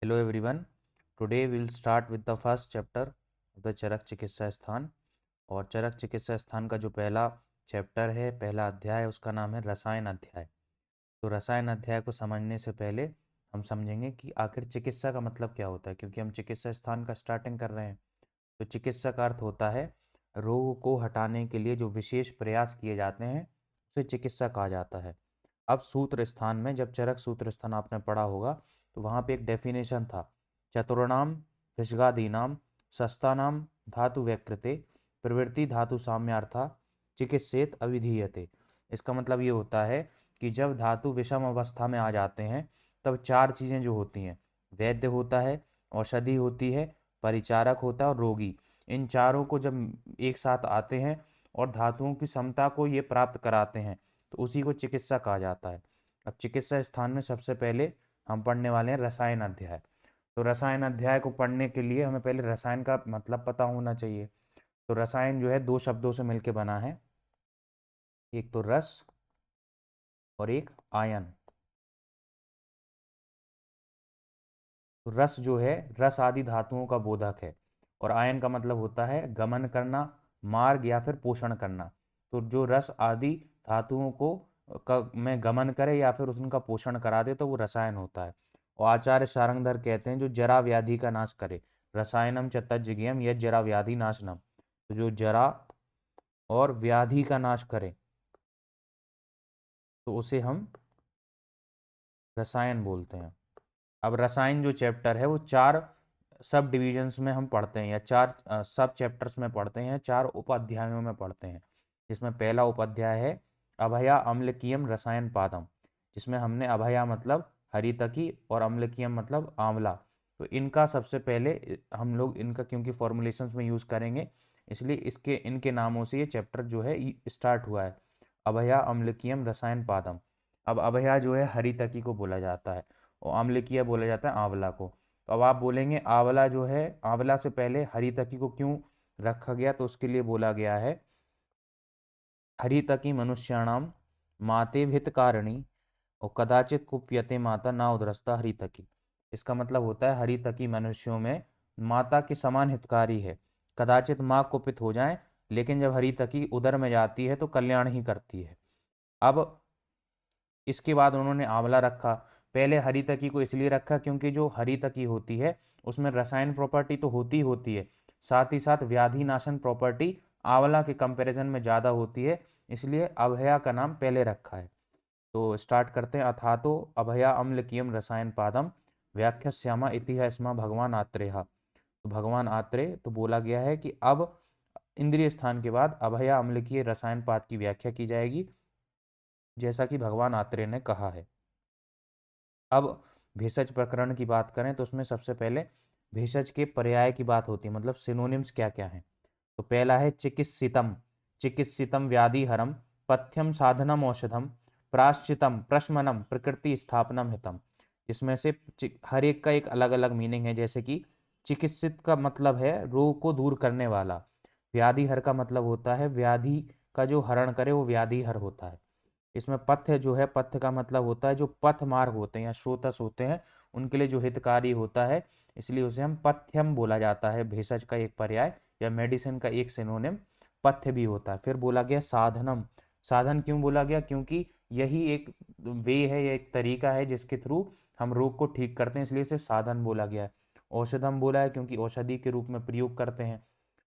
Hello everyone. Today we'll start with the first chapter of the चरक चिकित्सा स्थान। और चरक चिकित्सा स्थान का जो पहला चैप्टर है, पहला अध्याय है, उसका नाम है रसायन अध्याय। तो रसायन अध्याय को समझने से पहले हम समझेंगे कि आखिर चिकित्सा का मतलब क्या होता है, क्योंकि हम चिकित्सा स्थान का स्टार्टिंग कर रहे हैं। तो चिकित्सा का अर्थ होता है रोग को हटाने के लिए जो विशेष प्रयास किए जाते हैं उसे चिकित्सा कहा जाता है। अब सूत्र स्थान में जब चरक सूत्र स्थान आपने पढ़ा होगा तो वहाँ पे एक डेफिनेशन था, चतुर्णाम विषगादीनाम सस्तानाम धातु व्यकृते प्रवृत्ति धातु साम्यार्था चिकित्सेत अविधीयते। इसका मतलब ये होता है कि जब धातु विषम अवस्था में आ जाते हैं तब चार चीज़ें जो होती हैं, वैद्य होता है, औषधि होती है, परिचारक होता है और रोगी। इन चारों को जब एक साथ आते हैं और धातुओं की समता को ये प्राप्त कराते हैं तो उसी को चिकित्सा कहा जाता है। अब चिकित्सा स्थान में सबसे पहले हम पढ़ने वाले हैं रसायन अध्याय। तो रसायन अध्याय को पढ़ने के लिए हमें पहले रसायन का मतलब पता होना चाहिए। तो रसायन जो है दो शब्दों से मिलकर बना है, एक तो रस और एक आयन। तो रस जो है रस आदि धातुओं का बोधक है, और आयन का मतलब होता है गमन करना, मार्ग या फिर पोषण करना। तो जो रस आदि धातुओं को में गमन करे या फिर उनका पोषण करा दे तो वो रसायन होता है। और आचार्य सारंगधर कहते हैं जो जरा व्याधि का नाश करे, रसायनम च तज्जज्ञेयम यह जरा व्याधि नाशनम। तो जो जरा और व्याधि का नाश करे तो उसे हम रसायन बोलते हैं। अब रसायन जो चैप्टर है वो चार सब डिविजन्स में हम पढ़ते हैं, या चार सब चैप्टर्स में पढ़ते हैं, चार उपाध्यायों में पढ़ते हैं। जिसमें पहला उपाध्याय है अभया अम्लकीयम रसायन पादम, जिसमें हमने अभया मतलब हरितकी और अम्लकीयम मतलब आंवला। तो इनका सबसे पहले हम लोग इनका क्योंकि फॉर्मुलेशंस में यूज़ करेंगे, इसलिए इसके इनके नामों से ये चैप्टर जो है स्टार्ट हुआ है, अभया अम्लकीयम रसायन पादम। अब अभया जो है हरितकी को बोला जाता है और अम्लकीय बोला जाता है आंवला को। तो अब आप बोलेंगे आंवला जो है, आंवला से पहले हरितकी को क्यों रखा गया, तो उसके लिए बोला गया है हरितकी मनुष्याणाम माते हितकारिणी और कदाचित कुप्यते माता ना उदरस्ता हरितकी। इसका मतलब होता है हरितकी मनुष्यों में माता के समान हितकारी है। कदाचित माँ कुपित हो जाए, लेकिन जब हरितकी उदर में जाती है तो कल्याण ही करती है। अब इसके बाद उन्होंने आंवला रखा। पहले हरितकी को इसलिए रखा क्योंकि जो हरितकी होती है उसमें रसायन प्रॉपर्टी तो होती है, साथ ही साथ व्याधि नाशन प्रॉपर्टी आंवला के कंपैरिजन में ज़्यादा होती है, इसलिए अभया का नाम पहले रखा है। तो स्टार्ट करते हैं। अथातो अभया अम्लकीयम रसायन पादम व्याख्यास्यामा इतिहासमा भगवान आत्रेय। तो भगवान आत्रेय तो बोला गया है कि अब इंद्रिय स्थान के बाद अभया अम्लकीय रसायन पाद की व्याख्या की जाएगी, जैसा कि भगवान आत्रेय ने कहा है। अब भेषज प्रकरण की बात करें तो उसमें सबसे पहले भेषज के पर्याय की बात होती है, मतलब सिनोनिम्स क्या क्या हैं। तो पहला है चिकित्सितम, चिकित्सितम व्याधि हरम पथ्यम साधनम औषधम प्राश्चितम प्रशमनम प्रकृति स्थापनम हितम। इसमें से हर एक का एक अलग अलग मीनिंग है। जैसे कि चिकित्सित का मतलब है रोग को दूर करने वाला, व्याधि हर का मतलब होता है व्याधि का जो हरण करे वो व्याधि हर होता है। इसमें पथ्य जो है, पथ्य का मतलब होता है जो पथ मार्ग होते हैं या स्रोतस होते हैं उनके लिए जो हितकारी होता है, इसलिए उसे हम पथ्यम बोला जाता है। भेषज का एक पर्याय या मेडिसिन का एक सिनोनिम पथ्य भी होता है। फिर बोला गया साधनम, साधन क्यों बोला गया, क्योंकि यही एक वे है या एक तरीका है जिसके थ्रू हम रोग को ठीक करते हैं, इसलिए इसे साधन बोला गया है। औषधम बोला है क्योंकि औषधि के रूप में प्रयोग करते हैं।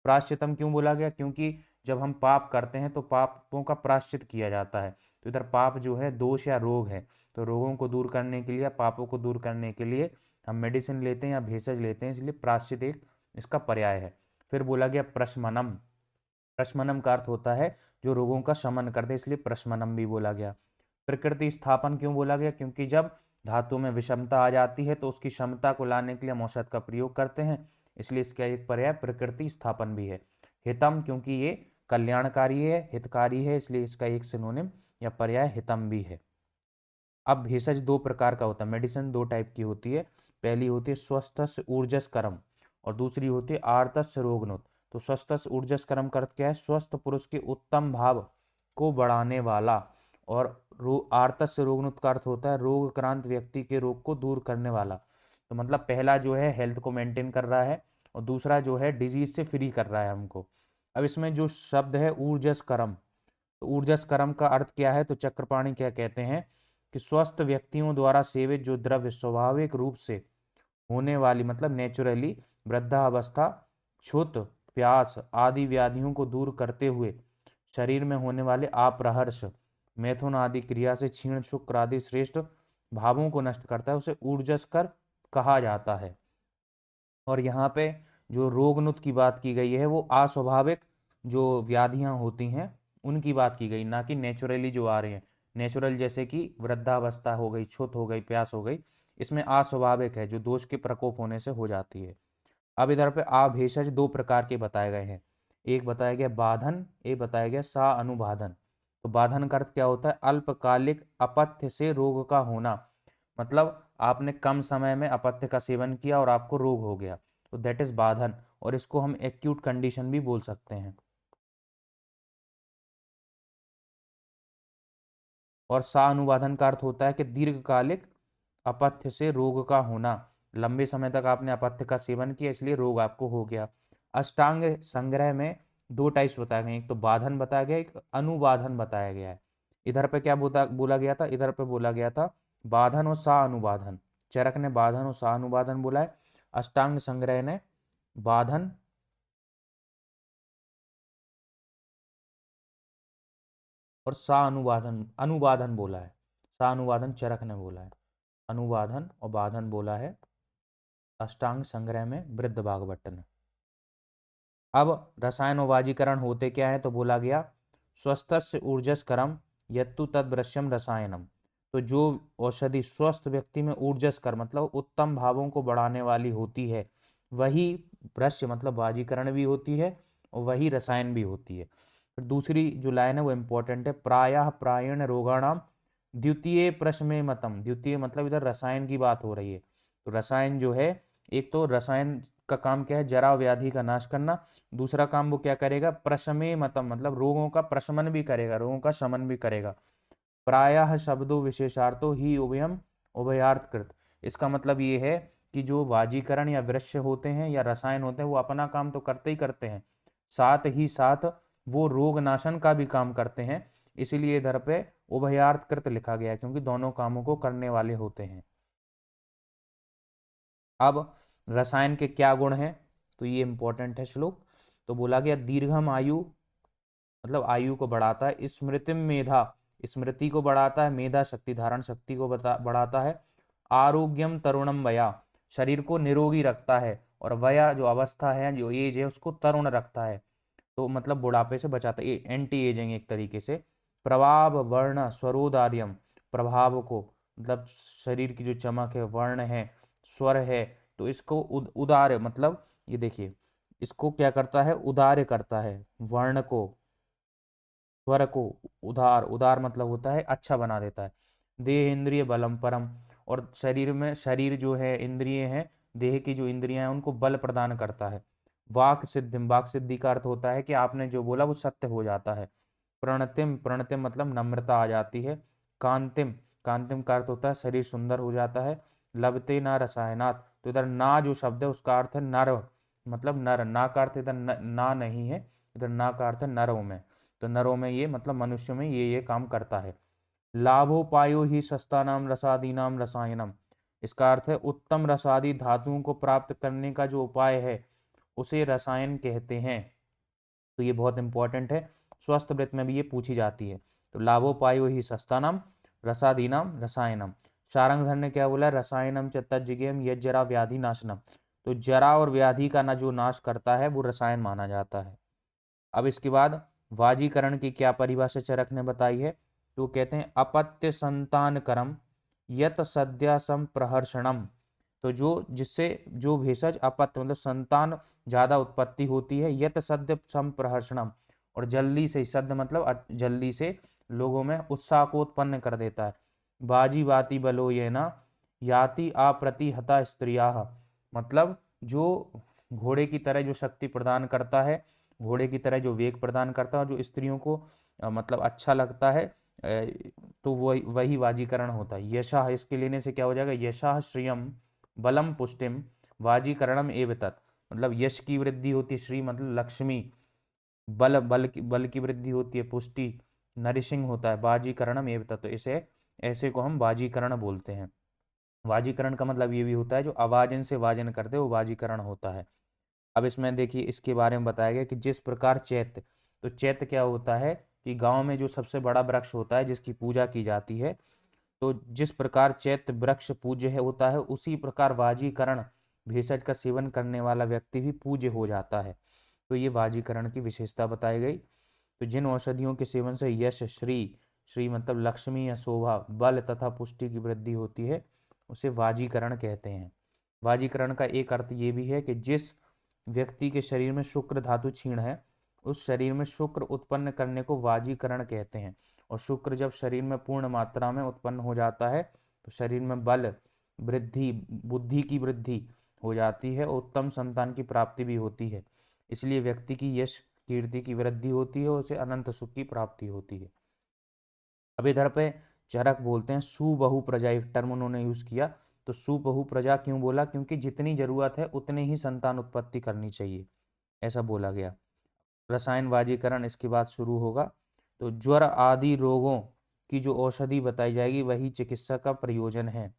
प्रायश्चितम क्यों बोला गया, क्योंकि जब हम पाप करते हैं तो पापों का प्रायश्चित किया जाता है। तो इधर पाप जो है दोष या रोग है, तो रोगों को दूर करने के लिए, पापों को दूर करने के लिए हम मेडिसिन लेते हैं या भेषज लेते हैं, इसलिए प्रायश्चित एक इसका पर्याय है। फिर बोला गया प्रशमनम, प्रशमनम का अर्थ होता है जो रोगों का शमन कर दे, इसलिए प्रशमनम भी बोला गया। प्रकृति स्थापन क्यों बोला गया, क्योंकि जब धातु में विषमता आ जाती है तो उसकी क्षमता को लाने के लिए हम औषध का प्रयोग करते हैं, इसलिए इसका एक पर्याय प्रकृति स्थापन भी है। हितम क्योंकि ये कल्याणकारी है, हितकारी है, इसलिए इसका एक सिनोनिम या पर्याय हितम भी है। अब भेषज दो प्रकार का होता है, मेडिसिन दो टाइप की होती है। पहली होती है स्वस्थस्य ऊर्जस्करम और दूसरी होती है आर्तस्य रोगनुत। तो स्वस्थस्य ऊर्जस्करम का अर्थ क्या है, स्वस्थ पुरुष के उत्तम भाव को बढ़ाने वाला, और आर्तस्य रोगनुत का अर्थ होता है रोगक्रांत व्यक्ति के रोग को दूर करने वाला। तो मतलब पहला जो है हेल्थ को मेंटेन कर रहा है और दूसरा जो है डिजीज से फ्री कर रहा है हमको। अब इसमें जो शब्द है ऊर्जस कर्म, तो ऊर्जस कर्म का अर्थ क्या है, तो चक्रपाणी क्या कहते हैं कि स्वस्थ व्यक्तियों द्वारा सेवित जो द्रव्य स्वाभाविक रूप से होने वाली मतलब नेचुरली वृद्धावस्था, क्षुत, प्यास आदि व्याधियों को दूर करते हुए शरीर में होने वाले आप्रहर्ष, मैथुन आदि क्रिया से क्षीण शुक्र आदि श्रेष्ठ भावों को नष्ट करता है, उसे ऊर्जस्कर कहा जाता है। और यहाँ पे जो रोगनुत की बात की गई है वो अस्वाभाविक जो व्याधियां होती हैं उनकी बात की गई, ना कि नेचुरली जो आ रही हैं। नेचुरल जैसे कि वृद्धावस्था हो गई, छूत हो गई, प्यास हो गई, इसमें अस्वाभाविक है जो दोष के प्रकोप होने से हो जाती है। अब इधर पे आ भेषज दो प्रकार के बताए गए हैं, एक बताया गया बाधन, एक बताया गया सा अनुबाधन। तो बाधन का अर्थ क्या होता है, अल्पकालिक अपथ्य से रोग का होना, मतलब आपने कम समय में अपथ्य का सेवन किया और आपको रोग हो गया, तो दैट इज बाधन, और इसको हम एक्यूट कंडीशन भी बोल सकते हैं। और सा अनुबाधन का अर्थ होता है कि दीर्घकालिक अपथ्य से रोग का होना, लंबे समय तक आपने अपथ्य का सेवन किया इसलिए रोग आपको हो गया। अष्टांग संग्रह में दो टाइप्स बताए गए, एक तो बाधन बताया गया, एक अनुबाधन बताया गया है। इधर पे क्या बोला गया था, इधर पे बोला गया था बाधन और सा अनुबाधन। चरक ने बाधन और सा अनुबाधन बोला है, अष्टांग संग्रह ने बाधन और सा अनुबाधन अनुबाधन बोला है। सा अनुबाधन चरक ने बोला है, अनुबाधन और बाधन बोला है अष्टांग संग्रह में वृद्ध भागवत ने। अब रसायनोवाजीकरण होते क्या है, तो बोला गया स्वस्थस्य ऊर्जस करम यत्तु तदृश्यम रसायनम। तो जो औषधि स्वस्थ व्यक्ति में ऊर्जस कर मतलब उत्तम भावों को बढ़ाने वाली होती है, वही भ्रश्य मतलब वाजीकरण भी होती है और वही रसायन भी होती है। फिर दूसरी जो लाइन है वो इंपॉर्टेंट है, प्रायः प्रायण रोगाणाम द्वितीय प्रश्न मतम। द्वितीय मतलब इधर रसायन की बात हो रही है, तो रसायन जो है, एक तो रसायन का काम क्या है, जरा व्याधि का नाश करना, दूसरा काम वो क्या करेगा, प्रशमे मतम मतलब रोगों का प्रशमन भी करेगा, रोगों का शमन भी करेगा। प्रायः शब्दों विशेषार्थो ही उभयम उभयार्थ कृत। इसका मतलब ये है कि जो वाजीकरण या वृक्ष होते हैं या रसायन होते हैं वो अपना काम तो करते ही करते हैं, साथ ही साथ वो रोग नाशन का भी काम करते हैं, इसीलिए इधर पे उभयार्थ कृत लिखा गया है क्योंकि दोनों कामों को करने वाले होते हैं। अब रसायन के क्या गुण हैं, तो ये इंपॉर्टेंट है श्लोक। तो बोला गया दीर्घम आयु मतलब आयु को बढ़ाता है, स्मृतिम मेधा स्मृति को बढ़ाता है, मेधा शक्ति धारण शक्ति को बढ़ाता है, आरोग्यम तरुणम वया शरीर को निरोगी रखता है, और वया जो अवस्था है जो एज है उसको तरुण रखता है, तो मतलब बुढ़ापे से बचाता है, एंटी एजिंग एक तरीके से। प्रभाव वर्ण स्वरोदार्यम प्रभाव को मतलब शरीर की जो चमक है, वर्ण है, स्वर है, तो इसको उदार मतलब ये देखिए इसको क्या करता है, उदार करता है, वर्ण को स्वर को उदार, उदार मतलब होता है अच्छा बना देता है। देह इंद्रिय बलम परम, और शरीर में शरीर जो है इंद्रिय हैं, देह की जो इंद्रियां हैं उनको बल प्रदान करता है। वाक सिद्धिम वाक सिद्धि का अर्थ होता है कि आपने जो बोला वो सत्य हो जाता है। प्रणतिम प्रणतिम मतलब नम्रता आ जाती है। कांतिम कांतिम का अर्थ होता है शरीर सुंदर हो जाता है। लभते ना रसायनात्, तो इधर ना जो शब्द है उसका अर्थ है नर, मतलब नर, ना का अर्थ इधर ना नहीं है, इधर ना का अर्थ है नरों में, तो नरों में ये मतलब मनुष्य में ये काम करता है। लाभोपायो ही सस्ता नाम रसादी नाम रसायनम, इसका अर्थ है उत्तम रसादी धातुओं को प्राप्त करने का जो उपाय है उसे रसायन कहते हैं। तो ये बहुत इंपॉर्टेंट है, स्वस्थ वृत्त में भी ये पूछी जाती है। तो लाभोपायो ही सस्ता नाम रसादी नाम रसायनम। सारंगधर ने क्या बोला, रसायनम च तज्जिगेम यज्जरा व्याधि नाशनम, तो जरा और व्याधि का ना जो नाश करता है वो रसायन माना जाता है। अब इसके बाद वाजीकरण की क्या परिभाषा चरक ने बताई है, तो कहते हैं अपत्य संतान करम यत सद्या संप्रहर्षणम। तो जो जिससे जो भेषज अपत्य मतलब संतान ज्यादा उत्पत्ति होती है, यत सद्य संप्रहर्षणम, और जल्दी से, सद्य मतलब जल्दी से लोगों में उत्साह को उत्पन्न कर देता है। बाजी बाती बलो ये ना याति अप्रतिहता स्त्रिया, मतलब जो घोड़े की तरह जो शक्ति प्रदान करता है, घोड़े की तरह जो वेग प्रदान करता है, जो स्त्रियों को मतलब अच्छा लगता है, तो वही वही वाजीकरण होता है। यशः इसके लेने से क्या हो जाएगा, यशः श्रियम बलम पुष्टिम वाजीकरणम एव तत्, मतलब यश की वृद्धि होती है, श्री मतलब लक्ष्मी, बल की वृद्धि होती है, पुष्टि नरिशिंग होता है, बाजीकरणम एव तत्, तो इसे ऐसे को हम बाजीकरण बोलते हैं। वाजीकरण का मतलब ये भी होता है जो आवाजन से वाजन करते हैं, वो वाजीकरण होता है। अब इसमें देखिए इसके बारे में बताया गया कि जिस प्रकार चैत्य, तो चैत्य क्या होता है कि गांव में जो सबसे बड़ा वृक्ष होता है जिसकी पूजा की जाती है, तो जिस प्रकार चैत्य वृक्ष पूज्य है होता है, उसी प्रकार वाजीकरण भेषज का सेवन करने वाला व्यक्ति भी पूज्य हो जाता है। तो ये वाजीकरण की विशेषता बताई गई। तो जिन औषधियों के सेवन से यश, श्री, श्री मतलब लक्ष्मी या शोभा, बल तथा पुष्टि की वृद्धि होती है, उसे वाजीकरण कहते हैं। वाजीकरण का एक अर्थ ये भी है कि जिस व्यक्ति के शरीर में शुक्र धातु क्षीण है, उस शरीर में शुक्र उत्पन्न करने को वाजीकरण कहते हैं। और शुक्र जब शरीर में पूर्ण मात्रा में उत्पन्न हो जाता है, तो शरीर में बल वृद्धि, बुद्धि की वृद्धि हो जाती है और उत्तम संतान की प्राप्ति भी होती है। इसलिए व्यक्ति की यश कीर्ति की वृद्धि होती है और उसे अनंत सुख की प्राप्ति होती है। अब इधर पे चरक बोलते हैं सुबहु प्रजा, एक टर्म उन्होंने यूज किया। तो सुबहु प्रजा क्यों बोला? क्योंकि जितनी जरूरत है उतनी ही संतान उत्पत्ति करनी चाहिए, ऐसा बोला गया। रसायन वाजीकरण इसके बाद शुरू होगा। तो ज्वर आदि रोगों की जो औषधि बताई जाएगी वही चिकित्सा का प्रयोजन है।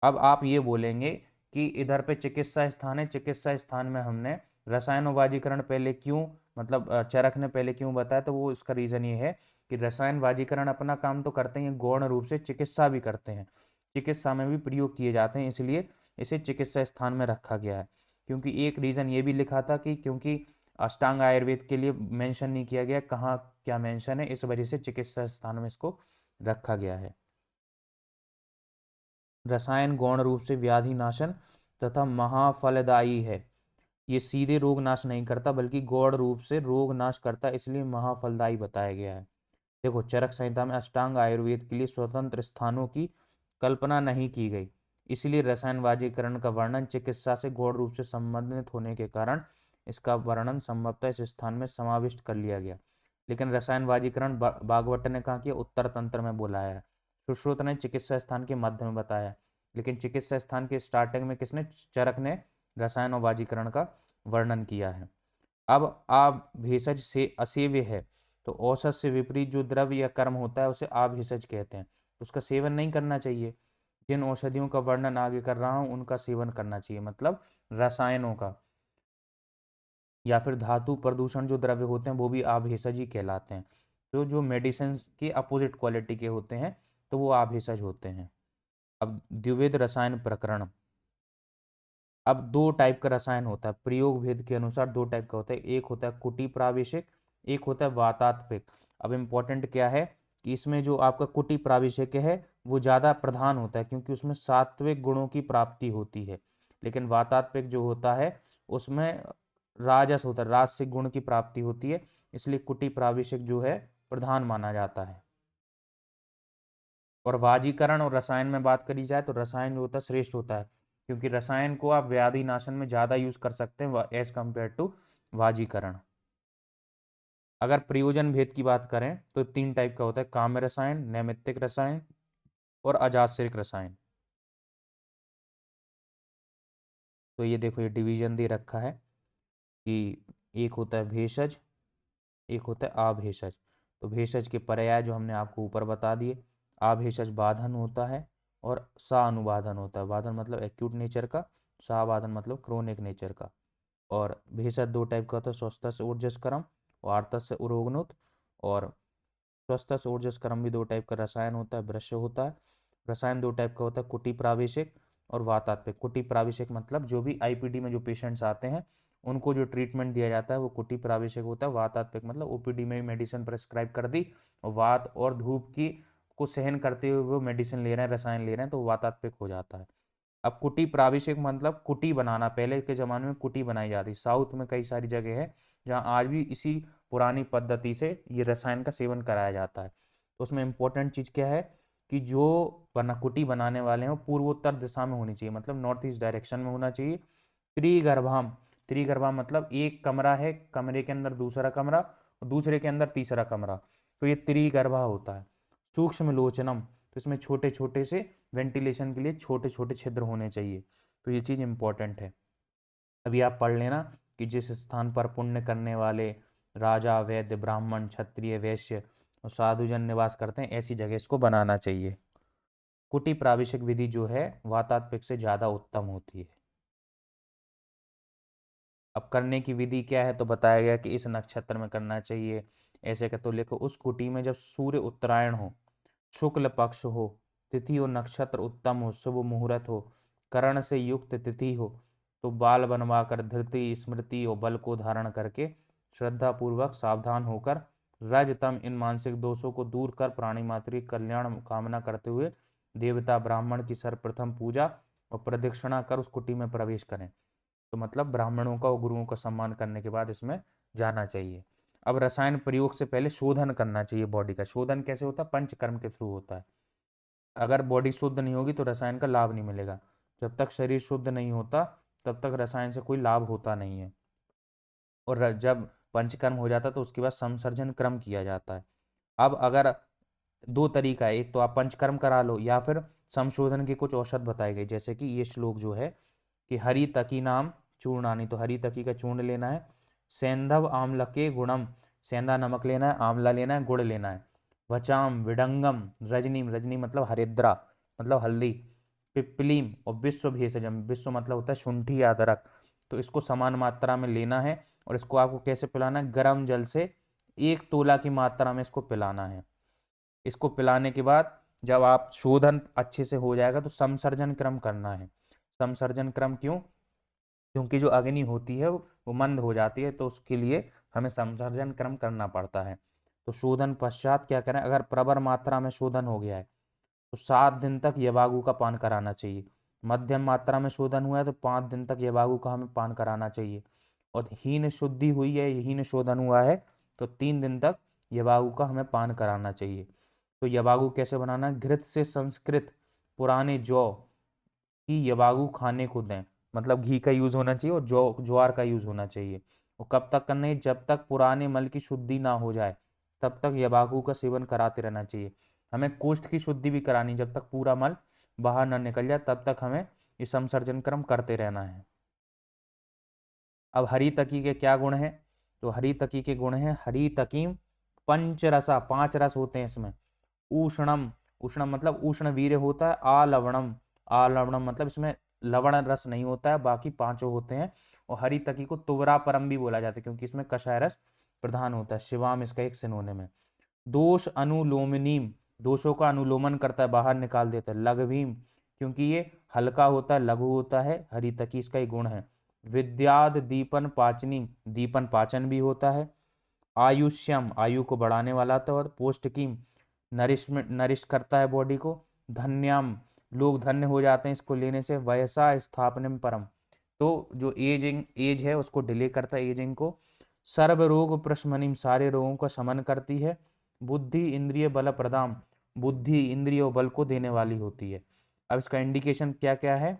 अब आप ये बोलेंगे कि इधर पे चिकित्सा स्थान है, चिकित्सा स्थान में हमने रसायनोवाजीकरण पहले क्यों, मतलब चरक ने पहले क्यों बताया? तो वो इसका रीजन ये है कि रसायन वाजीकरण अपना काम तो करते हैं, गौण रूप से चिकित्सा भी करते हैं, चिकित्सा में भी प्रयोग किए जाते हैं, इसलिए इसे चिकित्सा स्थान में रखा गया है। क्योंकि एक रीजन ये भी लिखा था कि क्योंकि अष्टांग आयुर्वेद के लिए मेंशन नहीं किया गया कहाँ क्या मेंशन है, इस वजह से चिकित्सा स्थान में इसको रखा गया है। रसायन गौण रूप से व्याधि नाशन तथा महाफलदायी है। ये सीधे रोग नाश नहीं करता बल्कि गौण रूप से रोग नाश करता है, इसलिए महाफलदायी बताया गया है। देखो चरक संहिता में अष्टांग आयुर्वेद के लिए स्वतंत्र स्थानों की कल्पना नहीं की गई, इसलिए रसायन वाजीकरण का वर्णन चिकित्सा से गौण रूप से संबंधित होने के कारण इसका वर्णन संभवतः इस स्थान में समाविष्ट कर लिया गया। लेकिन रसायन वाजीकरण भागवत ने कहा कि उत्तर तंत्र में बुलाया है, सुश्रुत ने चिकित्सा स्थान के मध्य में बताया, लेकिन चिकित्सा स्थान के स्टार्टिंग में किसने? चरक ने रसायन और वाजीकरण का वर्णन किया है। अब आप भेषज से असेव्य है, तो औसत से विपरीत जो द्रव्य या कर्म होता है उसे आभेषज कहते हैं, उसका सेवन नहीं करना चाहिए। जिन औषधियों का वर्णन आगे कर रहा हूं उनका सेवन करना चाहिए, मतलब रसायनों का, या फिर धातु प्रदूषण जो द्रव्य होते हैं वो भी आभेषज ही कहलाते हैं। तो जो मेडिसिन के अपोजिट क्वालिटी के होते हैं तो वो आभेषज होते हैं। अब द्विविध रसायन प्रकरण। अब दो टाइप का रसायन होता है, प्रयोग भेद के अनुसार दो टाइप का होता है, एक होता है कुटी प्रावेशिक, एक होता है वातात्मक। अब इम्पोर्टेंट क्या है कि इसमें जो आपका कुटी प्रावेशिक है वो ज़्यादा प्रधान होता है क्योंकि उसमें सात्विक गुणों की प्राप्ति होती है, लेकिन वातात्मक जो होता है उसमें राजस होता है, राजसिक गुण की प्राप्ति होती है, इसलिए कुटी प्रावेशिक जो है प्रधान माना जाता है। और वाजीकरण और रसायन में बात करी जाए तो रसायन जो होता है श्रेष्ठ होता है, क्योंकि रसायन को आप व्याधि नाशन में ज्यादा यूज कर सकते हैं एज कंपेयर टू वाजीकरण। अगर प्रयोजन भेद की बात करें तो तीन टाइप का होता है, काम्य रसायन, नैमित्तिक रसायन और अजाश्रिक रसायन। तो ये देखो ये डिवीजन दे रखा है कि एक होता है भेषज, एक होता है आभेषज। तो भेषज के पर्याय जो हमने आपको ऊपर बता दिए, आभेषज बाधन होता है और सा अनुबाधन होता है। बाधन मतलब एक्यूट नेचर का, साबाधन मतलब क्रोनिक नेचर का। और भेषज दो टाइप का होता है, स्वस्थ ऊर्जस्करम और आर्तस उरोगनुत। और स्वस्थ ऊर्जस्करम भी दो टाइप का रसायन होता है, वृक्ष होता है। रसायन दो टाइप का होता है, कुटी प्रावेशिक और वातात्मक। कुटी प्रावेशिक मतलब जो भी आईपीडी में जो पेशेंट्स आते हैं उनको जो ट्रीटमेंट दिया जाता है वो कुटी प्रावेशिक होता है। वातात्मक मतलब ओपीडी में मेडिसिन प्रेस्क्राइब कर दी और वात और धूप की को सहन करते हुए वो मेडिसिन ले रहे हैं, रसायन ले रहे हैं, तो वातात्मक हो जाता है। अब कुटी प्रावेशिक मतलब कुटी बनाना, पहले के ज़माने में कुटी बनाई जाती, साउथ में कई सारी जगह है जहाँ आज भी इसी पुरानी पद्धति से ये रसायन का सेवन कराया जाता है। तो उसमें इंपॉर्टेंट चीज़ क्या है कि जो कुटी बनाने वाले हैं वो पूर्वोत्तर दिशा में होनी चाहिए, मतलब नॉर्थ ईस्ट डायरेक्शन में होना चाहिए। त्रिगर्भाम, त्रिगर्भाम मतलब एक कमरा है, कमरे के अंदर दूसरा कमरा और दूसरे के अंदर तीसरा कमरा, तो ये त्रिगर्भा होता है। सूक्ष्म लोचनम, तो इसमें छोटे छोटे से वेंटिलेशन के लिए छोटे छोटे छिद्र होने चाहिए। तो ये चीज़ इंपॉर्टेंट है। अभी आप पढ़ लेना कि जिस स्थान पर पुण्य करने वाले राजा, वैद्य, ब्राह्मण, क्षत्रिय, वैश्य और साधुजन निवास करते हैं, ऐसी जगह इसको बनाना चाहिए। कुटी प्राविशिक विधि जो है वातात्विक से ज़्यादा उत्तम होती है। अब करने की विधि क्या है, तो बताया गया कि इस नक्षत्र में करना चाहिए, ऐसे का तो लिखो। उस कुटी में जब सूर्य उत्तरायण हो, शुक्ल पक्ष हो, तिथि और नक्षत्र उत्तम हो, शुभ मुहूर्त हो, करण से युक्त तिथि हो, तो बाल बनवाकर धृति, स्मृति और बल को धारण करके श्रद्धा पूर्वक सावधान होकर रजतम इन मानसिक दोषों को दूर कर प्राणी मात्र की कल्याण कामना करते हुए देवता ब्राह्मण की सर्वप्रथम पूजा और प्रदक्षिणा कर उस कुटी में प्रवेश करें। तो मतलब ब्राह्मणों का और गुरुओं का सम्मान करने के बाद इसमें जाना चाहिए। अब रसायन प्रयोग से पहले शोधन करना चाहिए बॉडी का। शोधन कैसे होता है? पंचकर्म के थ्रू होता है। अगर बॉडी शुद्ध नहीं होगी तो रसायन का लाभ नहीं मिलेगा। जब तक शरीर शुद्ध नहीं होता तब तक रसायन से कोई लाभ होता नहीं है। और जब पंचकर्म हो जाता है तो उसके बाद संसर्जन क्रम किया जाता है। अब अगर दो तरीका है, एक तो आप पंचकर्म करा लो या फिर संशोधन की कुछ औषध बताई गई, जैसे कि ये श्लोक जो है कि हरि तकी नाम चूर्णानी, तो हरि तकी का चूर्ण लेना है। सेंधव आम्ल के गुणम, सेंधा नमक लेना है, आंवला लेना है, गुड़ लेना है। वचाम विडंगम रजनीम, रजनी मतलब हरिद्रा मतलब हल्दी। पिप्पलीम और विश्व भेषजम, विश्व मतलब होता है शुंठी या अदरक। तो इसको समान मात्रा में लेना है और इसको आपको कैसे पिलाना है? गर्म जल से 1 तोला की मात्रा में इसको पिलाना है। इसको पिलाने के बाद जब आप शोधन अच्छे से हो जाएगा तो समसर्जन क्रम करना है। समसर्जन क्रम क्यों? क्योंकि जो अग्नि होती है वो मंद हो जाती है, तो उसके लिए हमें समसर्जन क्रम करना पड़ता है। तो शोधन पश्चात क्या करें? अगर प्रबल मात्रा में शोधन हो गया है तो 7 दिन तक यवागु का पान कराना चाहिए। मध्यम मात्रा में शोधन हुआ है तो 5 दिन तक यवागु का हमें पान कराना चाहिए। और हीन शुद्धि हुई है, हीन शोधन हुआ है, तो 3 दिन तक यवागु का हमें पान कराना चाहिए। तो यवागु कैसे बनाना है? घृत से संस्कृत पुराने जौ की यवागु खाने को दें। मतलब घी का यूज होना चाहिए और ज्वार का यूज होना चाहिए। और कब तक करना है? जब तक पुराने मल की शुद्धि ना हो जाए तब तक यवागु का सेवन कराते रहना चाहिए। हमें कोष्ठ की शुद्धि भी करानी, जब तक पूरा मल बाहर ना निकल जाए तब तक हमें ये समसर्जन क्रम करते रहना है। अब हरी तकी के क्या गुण हैं? तो हरी तकी के गुण हैं हरी तकीम पंचरसा, 5 रस होते हैं इसमें। उष्णम, उष्णम मतलब उष्ण वीर्य होता है। आलवणम, आलवणम मतलब इसमें लवण रस नहीं होता है, बाकी 5 होते हैं। और हरी तकी को तुवरा परम भी बोला जाता है क्योंकि इसमें कषाय रस प्रधान होता है। शिवाम इसका एक सिनोनिम है। दोष अनुलोमनीम, दोषों का अनुलोमन करता है, बाहर निकाल देता है। लघवीम क्योंकि ये हल्का होता है, लघु होता है, हरी तकी इसका ही गुण है। विद्याद दीपन पाचनी, दीपन पाचन भी होता है। आयुष्यम, आयु को बढ़ाने वाला था। और पौष्टिकीम, नरिशमेंट, नरिश करता है बॉडी को। धन्याम, लोग धन्य हो जाते हैं इसको लेने से। वयसा स्थापनम परम, तो जो एज है उसको डिले करता है, एजिंग को। सर्व रोग प्रशमनिम, सारे रोगों का शमन करती है। बुद्धि इंद्रिय बल प्रदाम, बुद्धि इंद्रिय और बल को देने वाली होती है। अब इसका इंडिकेशन क्या क्या है?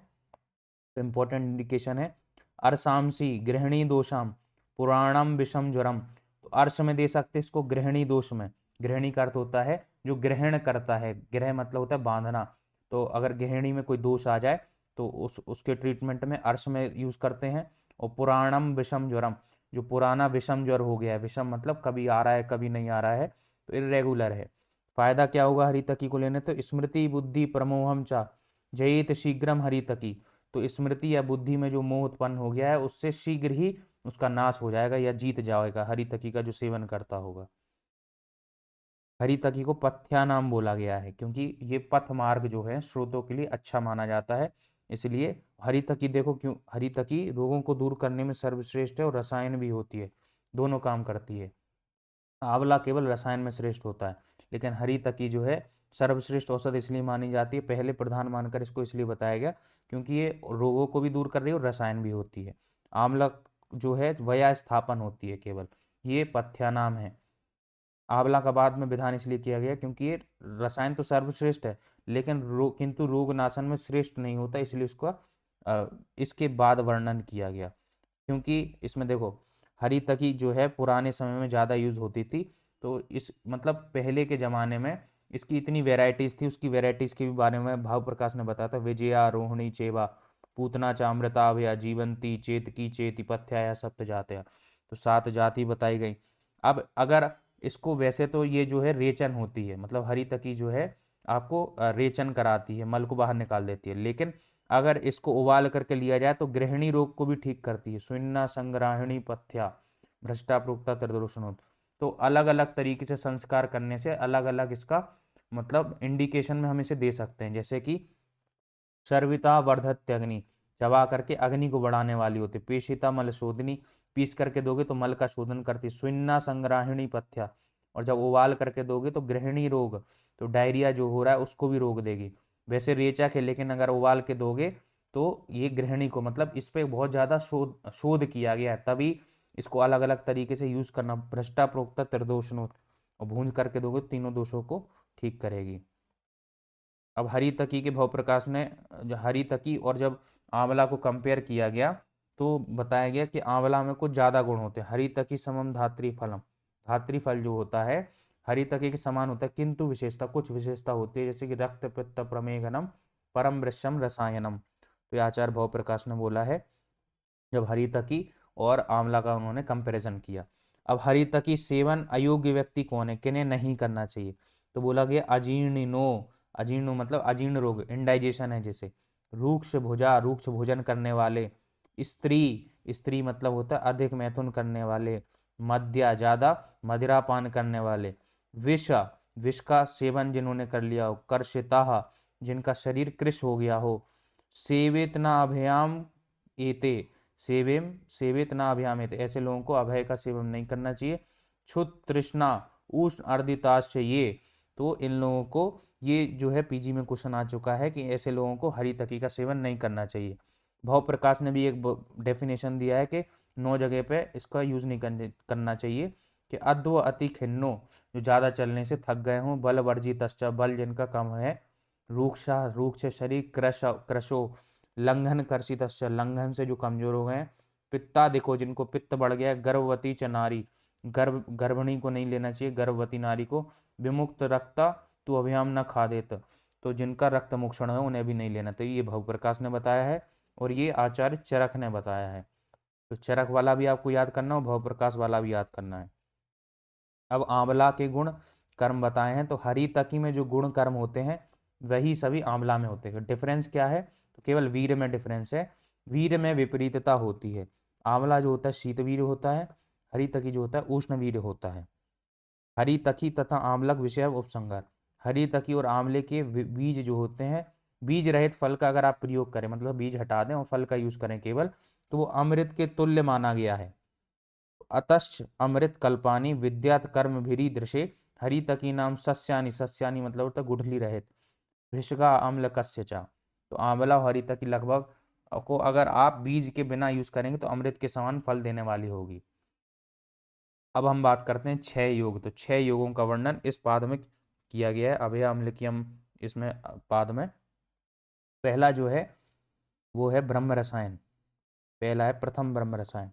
इंपॉर्टेंट इंडिकेशन है अर्शांसी गृहिणी दोषाम पुराणम विषम ज्वरम। तो अर्श में दे सकते इसको, गृहिणी दोष में। गृहिणी का अर्थ होता है जो ग्रहण करता है, ग्रह मतलब होता है बांधना। तो अगर गृहिणी में कोई दोष आ जाए तो उसके ट्रीटमेंट में अर्श में यूज करते हैं। और पुराणम विषम ज्वरम, जो पुराना विषम ज्वर हो गया है, विषम मतलब कभी आ रहा है कभी नहीं आ रहा है, तो इरेगुलर है। फायदा क्या होगा हरितकी को लेने? तो स्मृति बुद्धि प्रमोहम चा जयेत शीघ्रम हरितकी। तो स्मृति या बुद्धि में जो मोह उत्पन्न हो गया है उससे शीघ्र ही उसका नाश हो जाएगा या जीत जाएगा हरितकी का जो सेवन करता होगा। हरितकी को पथ्या नाम बोला गया है क्योंकि ये पथ मार्ग जो है स्रोतों के लिए अच्छा माना जाता है। इसलिए हरितकी देखो, क्यों हरितकी रोगों को दूर करने में सर्वश्रेष्ठ है और रसायन भी होती है, दोनों काम करती है। आंवला केवल रसायन में श्रेष्ठ होता है, लेकिन हरी तकी जो है सर्वश्रेष्ठ औषध इसलिए मानी जाती है, पहले प्रधान मानकर इसको इसलिए बताया गया क्योंकि ये रोगों को भी दूर कर रही है और रसायन भी होती है। आंवला जो है वया स्थापन होती है केवल, ये पथ्या नाम है। आंवला का बाद में विधान इसलिए किया गया क्योंकि ये रसायन तो सर्वश्रेष्ठ है, लेकिन किंतु रोग नाशन में श्रेष्ठ नहीं होता, इसलिए उसका इसके बाद वर्णन किया गया। क्योंकि इसमें देखो हरी तकी जो है पुराने समय में ज़्यादा यूज होती थी। तो इस मतलब पहले के ज़माने में इसकी इतनी वेराइटीज़ थी, उसकी वेराइटीज़ के भी बारे में भाव प्रकाश ने बताया था। विजया रोहिणी चेवा, पूतना च अमृताभया जीवंती चेतकी चेति पथ्याया सप्त जातया। तो 7 जाति बताई गई। अब अगर इसको, वैसे तो ये जो है रेचन होती है, मतलब हरितकी जो है आपको रेचन कराती है, मल को बाहर निकाल देती है, लेकिन अगर इसको उबाल करके लिया जाए तो गृहिणी रोग को भी ठीक करती है। सुन्ना संग्राहिणी पथ्या भ्रष्टा प्रोक्ता त्रिदोषणोत। तो अलग अलग तरीके से संस्कार करने से अलग अलग इसका मतलब इंडिकेशन में हम इसे दे सकते हैं। जैसे कि सर्विता वर्धत्य अग्नि, चबा करके अग्नि को बढ़ाने वाली होती। पेशिता मल शोधनी, पीस करके दोगे तो मल का शोधन करती। सुन्ना संग्राहिणी पथ्या, और जब उबाल करके दोगे तो गृहिणी रोग, तो डायरिया जो हो रहा है उसको भी रोक देगी। वैसे रेचक है, लेकिन अगर उबाल के दोगे तो ये गृहिणी को, मतलब इस पे बहुत ज्यादा शोध शोध किया गया है, तभी इसको अलग अलग तरीके से यूज करना। भ्रष्टा प्रोक्ता त्रिदोषणोत, और भूंज करके दोगे तो तीनों दोषों को ठीक करेगी। अब हरितकी के भाव प्रकाश ने हरितकी और जब आंवला को कंपेयर किया गया तो बताया गया कि आंवला में कुछ ज्यादा गुण होते हैं। हरितकी समम धात्री फलम, धात्री फल जो होता है हरितकी के समान होता है, किंतु विशेषता, कुछ विशेषता होती है, जैसे कि रक्त पित्त प्रमेघनम परम वृक्षम रसायनम। तो ये आचार्य भाव प्रकाश ने बोला है जब हरितकी और आंवला का उन्होंने कंपैरिजन किया। अब हरितकी सेवन अयोग्य व्यक्ति कौन है, किन्हें नहीं करना चाहिए? तो बोला गया अजीर्णिनो, अजीर्ण मतलब अजीर्ण रोग, इंडाइजेशन है जैसे। रूक्ष भुजा, रूक्ष भोजन करने वाले। स्त्री, स्त्री मतलब होता है अधिक मैथुन करने वाले। मद्या, ज्यादा मदिरा पान करने वाले। विष, विष का सेवन जिन्होंने कर लिया हो। कर्षिता, जिनका शरीर कृश हो गया हो। सेवित न अभयाम एते, सेवेम सेवित ना अभ्याम एते, ऐसे लोगों को अभय का सेवन नहीं करना चाहिए। क्षुत तृष्णा उष्ण अर्दिताश्च, ये तो इन लोगों को, ये जो है पीजी में क्वेश्चन आ चुका है कि ऐसे लोगों को हरितकी का सेवन नहीं करना चाहिए। भाव प्रकाश ने भी एक डेफिनेशन दिया है कि 9 जगह पे इसका यूज नहीं करना चाहिए। कि अद्व अति खिन्नो, जो ज्यादा चलने से थक गए हों। बल वर्जित, बल जिनका कम है। रूक्षा, रूक्ष शरीर। कृशो, लंघन कर्षित, लंघन से जो कमजोर हो गए हैं। पित्ता, देखो जिनको पित्त बढ़ गया है। गर्भवती च नारी, गर्भिणी को नहीं लेना चाहिए, गर्भवती नारी को। विमुक्त रक्ता तू अभ्याम न खा देत, तो जिनका रक्त मोक्षण है उन्हें भी नहीं लेना। तो ये भाव प्रकाश ने बताया है और ये आचार्य चरक ने बताया है। तो चरक वाला भी आपको याद करना और भाव प्रकाश वाला भी याद करना है। अब आंवला के गुण कर्म बताए हैं, तो हरितकी में जो गुण कर्म होते हैं वही सभी आंवला में होते हैं। डिफरेंस क्या है? तो केवल वीर में डिफरेंस है, वीर में विपरीतता होती है। आंवला जो होता है शीतवीर होता है, हरितकी जो होता है उष्णवीर होता है। हरितकी तथा आंवलक विषय उपसंहार। हरितकी और आंवले के बीज जो होते हैं, बीज रहित फल का अगर आप प्रयोग करें, मतलब बीज हटा दें और फल का यूज करें केवल, तो वो अमृत के तुल्य माना गया है। अतश्च अमृत कल्पानी विद्यात कर्म भिरी दृशे हरितकी नाम सस्यानि, सस्यानि मतलब होता है गुठली रहित। भिषगा अम्ल कस्य चा, तो आंवला और हरितकी लगभग को अगर आप बीज के बिना यूज करेंगे तो अमृत के समान फल देने वाली होगी। अब हम बात करते हैं 6 योग। तो 6 योगों का वर्णन इस पाद में किया गया है, अभय अम्लकियम इसमें पाद में। पहला जो है वो है ब्रह्म रसायन, पहला है प्रथम ब्रह्म रसायन।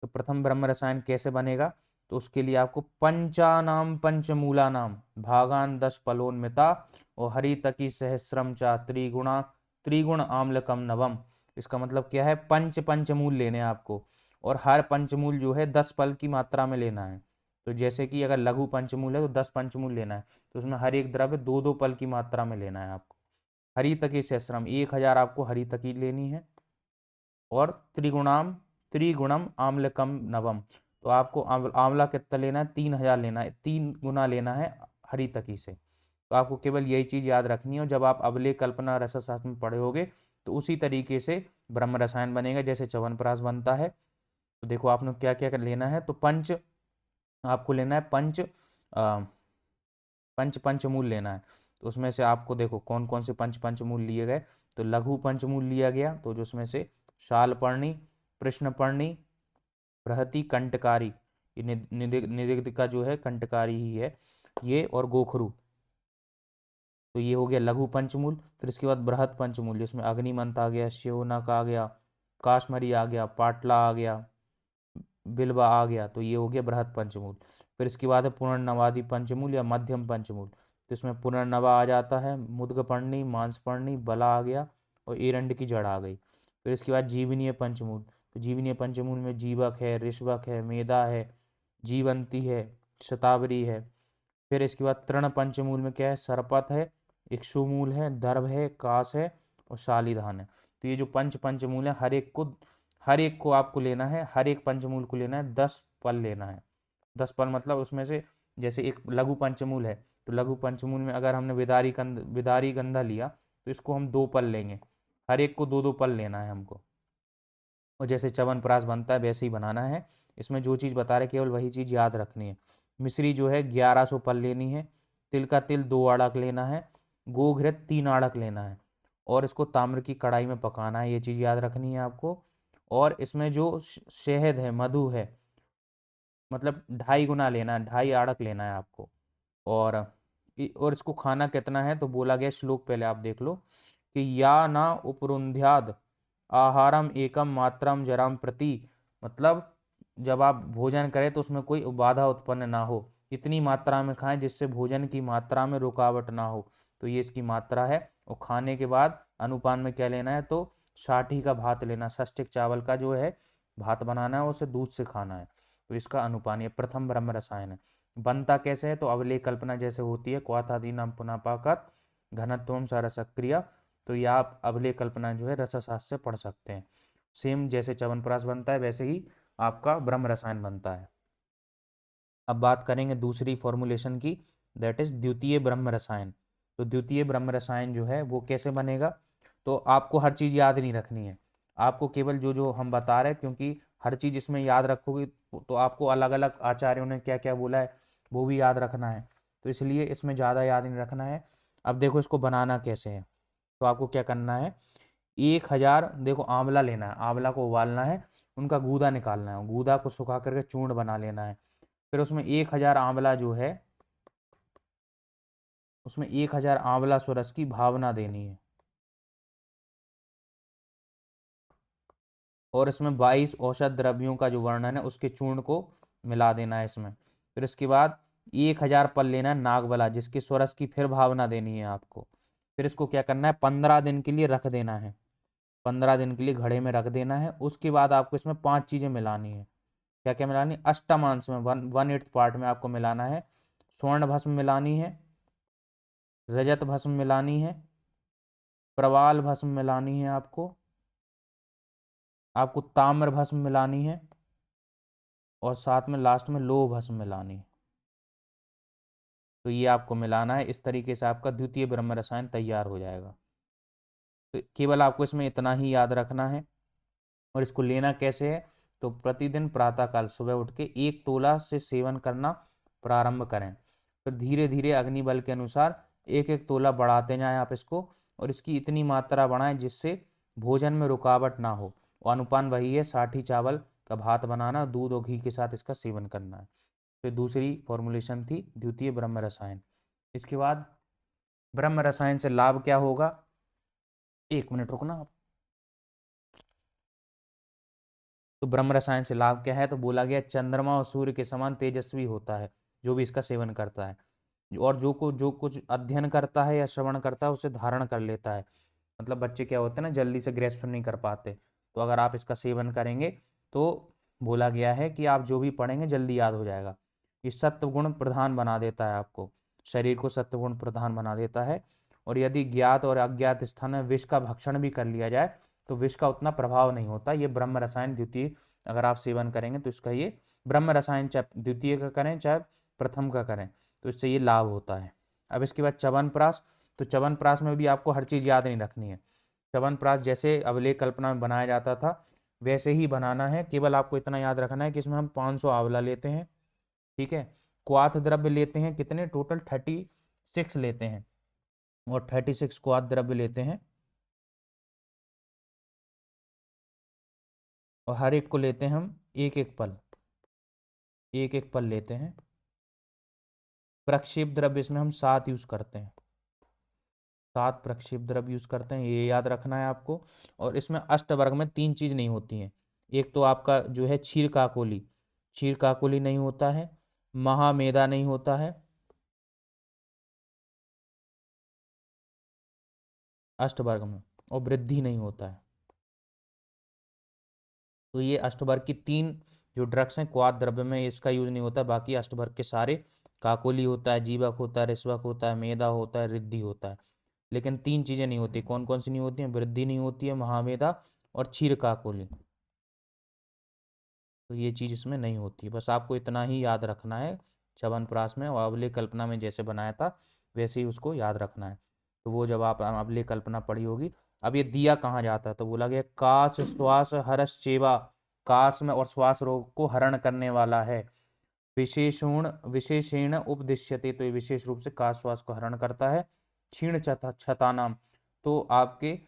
तो प्रथम ब्रह्म रसायन कैसे बनेगा? तो उसके लिए आपको पंचानाम पंचमूला नाम भागान 10 फलोन्मिता और हरितकी सहस्रम चा त्रिगुणा त्रिगुण आम्लकम नवम। इसका मतलब क्या है? पंचमूल लेने हैं आपको, और हर पंचमूल जो है 10 फल की मात्रा में लेना है। तो जैसे कि अगर लघु पंचमूल है तो 10 पंचमूल लेना है, तो उसमें हर एक द्रव्य 2-2 फल की मात्रा में लेना है आपको। हरितकी सहस्रम 1000 आपको हरितकी लेनी है, और त्रिगुणाम त्रिगुणम आम्लकम नवम, तो आपको आंवला कितना लेना है? 3000 लेना है, 3 गुना लेना है हरितकी से। तो आपको केवल यही चीज याद रखनी है, और जब आप अवले कल्पना रसशास्त्र में पढ़े होगे तो उसी तरीके से ब्रह्म रसायन बनेगा जैसे च्यवनप्राश बनता है। तो देखो आपने क्या क्या लेना है, तो पंच आपको लेना है, पंचमूल लेना है। तो उसमें से आपको देखो कौन कौन से पंचमूल लिए गए। तो लघु पंचमूल लिया गया, तो जो उसमें से शालपर्णी, प्रश्नपर्णी, बृहति, कंटकारी, ये निदिग्ध का जो है कंटकारी ही है ये, और गोखरू। तो ये हो गया लघु पंचमूल। फिर इसके बाद बृहत पंचमूल, जिसमें अग्निमंत आ गया, श्योनक आ गया, काश्मरी आ गया, पाटला आ गया, बिल्वा आ गया। तो ये हो गया बृहत पंचमूल। फिर इसके बाद है पुनर्नवादि पंचमूल या मध्यम पंचमूल। तो इसमें पुनर्नवा आ जाता है, मुद्गपर्णी, मांसपर्णी, बला आ गया, और एरंड की जड़ आ गई। फिर इसके बाद जीवनीय पंचमूल, तो जीवनीय पंचमूल में जीवक है, ऋष्वक है, मेधा है, जीवंती है, शतावरी है। फिर इसके बाद तृण पंचमूल में क्या है, सरपत है, इक्षुमूल है, दर्भ है, कास है और शालिधान है। तो ये जो पंचमूल है, हर एक को आपको लेना है, हर एक पंचमूल को लेना है, 10 पल लेना है। 10 पल मतलब उसमें से जैसे एक लघु पंचमूल है, तो लघु पंचमूल में अगर हमने विदारी गंधा लिया तो इसको हम 2 पल लेंगे, हर एक को 2-2 पल लेना है हमको। और जैसे च्यवनप्राश बनता है वैसे ही बनाना है। इसमें जो चीज़ बता रहे केवल वही चीज़ याद रखनी है। मिश्री जो है 1100 पल लेनी है, तिल का तिल 2 आड़क लेना है, गोघृत 3 आड़क लेना है और इसको ताम्र की कढ़ाई में पकाना है, ये चीज़ याद रखनी है आपको। और इसमें जो शहद है, मधु है, मतलब 2.5 गुना लेना है, 2.5 आड़क लेना है आपको। और और इसको खाना कितना है, तो बोला गया श्लोक पहले आप देख लो कि या ना उपरुंध्याद आहारम एकम मात्रम जराम प्रति, मतलब जब आप भोजन करें तो उसमें कोई बाधा उत्पन्न ना हो, इतनी मात्रा में खाएं जिससे भोजन की मात्रा में रुकावट ना हो। तो ये इसकी मात्रा है। और खाने के बाद अनुपान में क्या लेना है, तो 60 का भात लेना, 60 चावल का जो है भात बनाना है, उसे दूध से खाना है। तो इसका अनुपान ये प्रथम ब्रह्म रसायन है। बनता कैसे है, तो अवलेह कल्पना जैसे होती है, क्वाथादीनाम पुनापाकत घनत्वम सरसक्रिया। तो ये आप अवलेह कल्पना जो है रसशास्त्र से पढ़ सकते हैं। सेम जैसे च्यवनप्राश बनता है वैसे ही आपका ब्रह्म रसायन बनता है। अब बात करेंगे दूसरी फॉर्मुलेशन की, दैट इज द्वितीय ब्रह्म रसायन। तो द्वितीय ब्रह्म रसायन जो है वो कैसे बनेगा, तो आपको हर चीज़ याद नहीं रखनी है, आपको केवल जो जो हम बता रहे हैं, क्योंकि हर चीज़ इसमें याद रखोगे तो आपको अलग अलग आचार्यों ने क्या क्या बोला है वो भी याद रखना है, तो इसलिए इसमें ज़्यादा याद नहीं रखना है। अब देखो इसको बनाना कैसे है, तो आपको क्या करना है, 1000 देखो आंवला लेना है, आंवला को उबालना है, उनका गूदा निकालना है, गूदा को सुखा करके चूर्ण बना लेना है। फिर उसमें 1000 आंवला जो है, उसमें 1000 आंवला सुरस की भावना देनी है और इसमें 22 औषध द्रव्यों का जो वर्णन है उसके चूर्ण को मिला देना है इसमें। फिर इसके बाद 1000 पल लेना है नागबला, जिसकी स्वरस की फिर भावना देनी है आपको। फिर इसको क्या करना है, 15 दिन के लिए रख देना है, 15 दिन के लिए घड़े में रख देना है। उसके बाद आपको इसमें 5 चीजें मिलानी है। क्या क्या मिलानी, अष्टमांश में 1/8 पार्ट में आपको मिलाना है, स्वर्ण भस्म मिलानी है, रजत भस्म मिलानी है, प्रवाल भस्म मिलानी है, आपको ताम्र भस्म मिलानी है और साथ में लास्ट में लौह भस्म मिलानी है। तो ये आपको मिलाना है, इस तरीके से आपका द्वितीय ब्रह्म रसायन तैयार हो जाएगा। तो केवल आपको इसमें इतना ही याद रखना है। और इसको लेना कैसे है, तो प्रतिदिन प्रातःकाल सुबह उठ के 1 तोला से सेवन करना प्रारंभ करें, फिर धीरे धीरे अग्नि बल के अनुसार 1-1 तोला बढ़ाते जाएं आप इसको, और इसकी इतनी मात्रा बढ़ाएं जिससे भोजन में रुकावट ना हो। और अनुपान वही है, 60 चावल का भात बनाना, दूध और घी के साथ इसका सेवन करना है। फिर दूसरी फॉर्मुलेशन थी द्वितीय ब्रह्म रसायन। इसके बाद ब्रह्म रसायन से लाभ क्या होगा, 1 मिनट रुकना आप। तो ब्रह्म रसायन से लाभ क्या है, तो बोला गया चंद्रमा और सूर्य के समान तेजस्वी होता है जो भी इसका सेवन करता है, और जो कुछ अध्ययन करता है या श्रवण करता है उसे धारण कर लेता है। मतलब बच्चे क्या होते हैं ना, जल्दी से ग्रेस्प नहीं कर पाते, तो अगर आप इसका सेवन करेंगे तो बोला गया है कि आप जो भी पढ़ेंगे जल्दी याद हो जाएगा। ये सत्व गुण प्रधान बना देता है आपको, शरीर को सत्व गुण प्रधान बना देता है। और यदि ज्ञात और अज्ञात स्थान में विष का भक्षण भी कर लिया जाए तो विष का उतना प्रभाव नहीं होता। ये ब्रह्म रसायन द्वितीय अगर आप सेवन करेंगे तो इसका ये ब्रह्म रसायन चाहे द्वितीय का करें चाहे प्रथम का करें तो इससे ये लाभ होता है। अब इसके बाद च्यवनप्राश, तो च्यवनप्राश में भी आपको हर चीज़ याद नहीं रखनी है। च्यवनप्राश जैसे अवलेह कल्पना में बनाया जाता था वैसे ही बनाना है, केवल आपको इतना याद रखना है कि इसमें हम 500 आंवला लेते हैं, ठीक है, क्वाथ द्रव्य लेते हैं कितने, टोटल 36 लेते हैं, और 36 क्वाथ द्रव्य लेते हैं, और हर एक को लेते हैं हम 1-1 पल, 1-1 पल लेते हैं। प्रक्षेप द्रव्य इसमें हम 7 यूज करते हैं, 7 प्रक्षेप द्रव्य यूज करते हैं, ये याद रखना है आपको। और इसमें अष्टवर्ग में 3 चीज नहीं होती हैं, एक तो आपका जो है क्षीर काकोली, क्षीर काकोली नहीं होता है, महामेदा नहीं होता है, अष्टवर्ग में, और वृद्धि नहीं होता है। तो ये अष्टवर्ग की 3 जो ड्रग्स हैं, क्वाथ द्रव्य में इसका यूज नहीं होता, बाकी अष्टवर्ग के सारे, काकोली होता है, जीवक होता है, रिश्वक होता है, मेधा होता है, रिद्धि होता है। लेकिन 3 चीजें नहीं होती। कौन कौन सी नहीं होती हैं? वृद्धि नहीं होती है, महामेधा और क्षीर काकोली। तो ये चीज इसमें नहीं होती। बस आपको इतना ही याद रखना है। च्यवनप्राश में और अवले कल्पना में जैसे बनाया था वैसे ही उसको याद रखना है। तो वो जब आप अवले कल्पना पढ़ी होगी। अब ये दिया कहाँ जाता है? तो बोला गया काश श्वास हरस चेवा, काश में और श्वास रोग को हरण करने वाला है। विशेषण उपदिश्यते, तो ये विशेष रूप से काश श्वास को हरण करता है। क्षीण छतानाम, तो आपके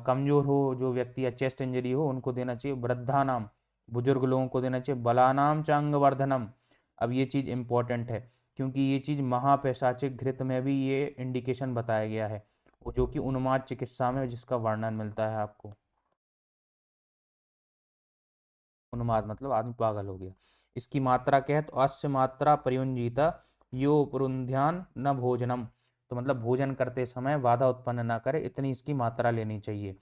कमजोर हो जो व्यक्ति या चेस्ट इंजरी हो उनको देना चाहिए। वृद्धानाम, बुजुर्ग लोगों को देना चाहिए। बलानाम च अंगवर्धनम, अब ये चीज इंपॉर्टेंट है क्योंकि ये चीज महापैशाचिक घृत में भी ये इंडिकेशन बताया गया है, वो जो कि उन्माद चिकित्सा में जिसका वर्णन मिलता है आपको। उन्माद मतलब आदमी पागल हो गया। इसकी मात्रा क्या है? तो अस्य मात्रा प्रयुंजीता यो पुरुंध्यान न भोजनम, तो मतलब भोजन करते समय बाधा उत्पन्न ना करे, इतनी इसकी मात्रा लेनी चाहिए।